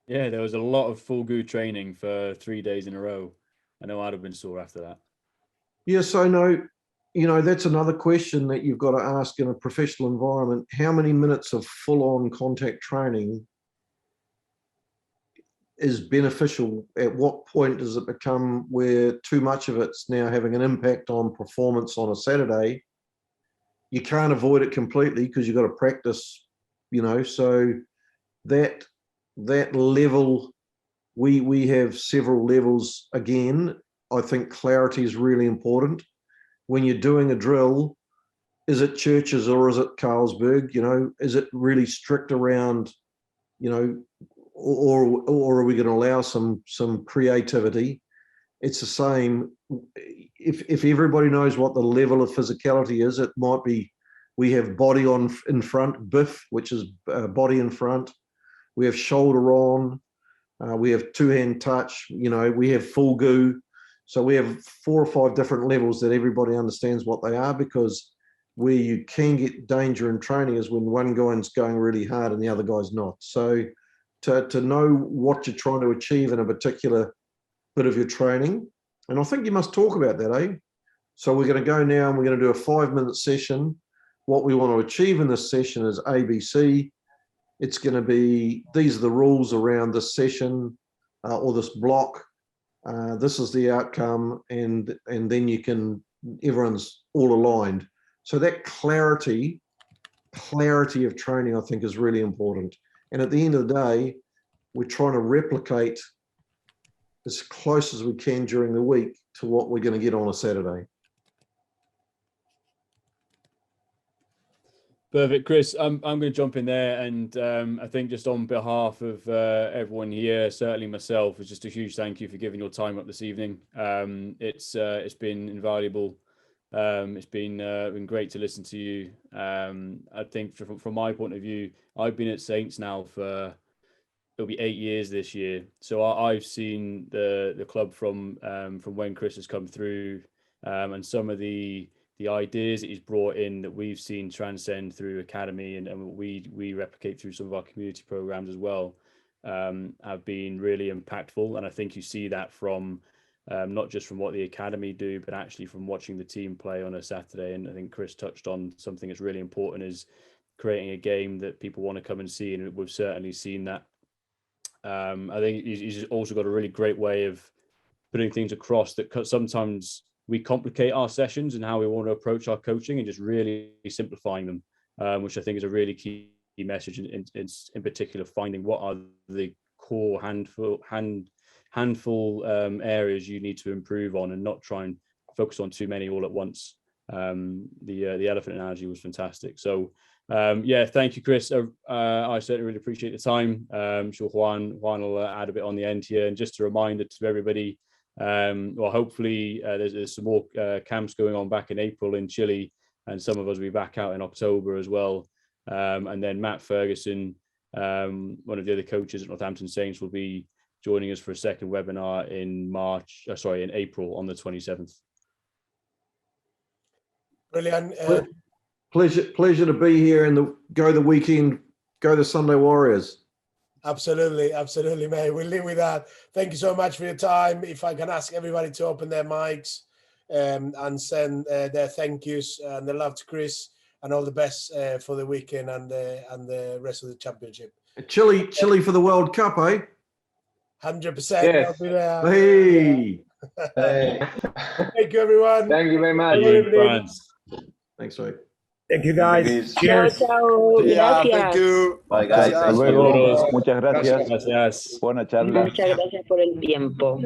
Yeah, there was a lot of full goo training for 3 days in a row. I know I'd have been sore after that. Yes, I know. You know, that's another question that you've got to ask in a professional environment. How many minutes of full-on contact training is beneficial? At what point does it become where too much of it's now having an impact on performance on a Saturday? You can't avoid it completely because you've got to practice, you know. So that level, we have several levels. Again, I think clarity is really important. When you're doing a drill, is it Churches or is it Carlsberg? You know, is it really strict around, you know, or are we going to allow some creativity? It's the same. If everybody knows what the level of physicality is, it might be, we have body on in front, biff, which is body in front. We have shoulder on. We have 2-hand touch. You know, we have full goo. So we have 4 or 5 different levels that everybody understands what they are, because where you can get danger in training is when one guy's going really hard and the other guy's not. So to know what you're trying to achieve in a particular bit of your training, and I think you must talk about that, eh? So we're going to go now and we're going to do a 5-minute session. What we want to achieve in this session is ABC. It's going to be, these are the rules around this session or this block. This is the outcome, and then everyone's all aligned. So that clarity of training, I think, is really important. And at the end of the day, we're trying to replicate as close as we can during the week to what we're going to get on a Saturday. Perfect, Chris. I'm going to jump in there, and I think just on behalf of everyone here, certainly myself, it's just a huge thank you for giving your time up this evening. It's been invaluable. It's been great to listen to you. I think from my point of view, I've been at Saints now for it'll be 8 years this year. So I've seen the club from when Chris has come through, and some of the ideas that he's brought in that we've seen transcend through academy and we replicate through some of our community programs as well, have been really impactful. And I think you see that from not just from what the academy do, but actually from watching the team play on a Saturday. And I think Chris touched on something that's really important, is creating a game that people want to come and see. And we've certainly seen that. I think he's also got a really great way of putting things across that sometimes we complicate our sessions and how we want to approach our coaching, and just really simplifying them, which I think is a really key message in particular, finding what are the core handful areas you need to improve on and not try and focus on too many all at once. The elephant analogy was fantastic. So yeah, thank you, Chris. I certainly really appreciate the time. I'm sure Juan will add a bit on the end here. And just a reminder to everybody, well, hopefully there's some more camps going on back in April in Chile, and some of us will be back out in October as well. And then Matt Ferguson, one of the other coaches at Northampton Saints, will be joining us for a second webinar in April on the 27th. Brilliant. Pleasure to be here, and go the weekend, go the Sunday Warriors. Absolutely, mate. We'll leave with that. Thank you so much for your time. If I can ask everybody to open their mics and send their thank yous and their love to Chris, and all the best for the weekend and the rest of the championship. Chile for the World Cup, eh? 100%. Yes. I'll be there. Hey. Thank you, everyone. Thank you very much. Thanks, mate. Thank you, guys. Cheers. Chao. Yeah, Gracias. thank you. Bye, guys. Hasta Thank you. luego. Muchas gracias. Gracias. Buena charla. Muchas gracias por el tiempo.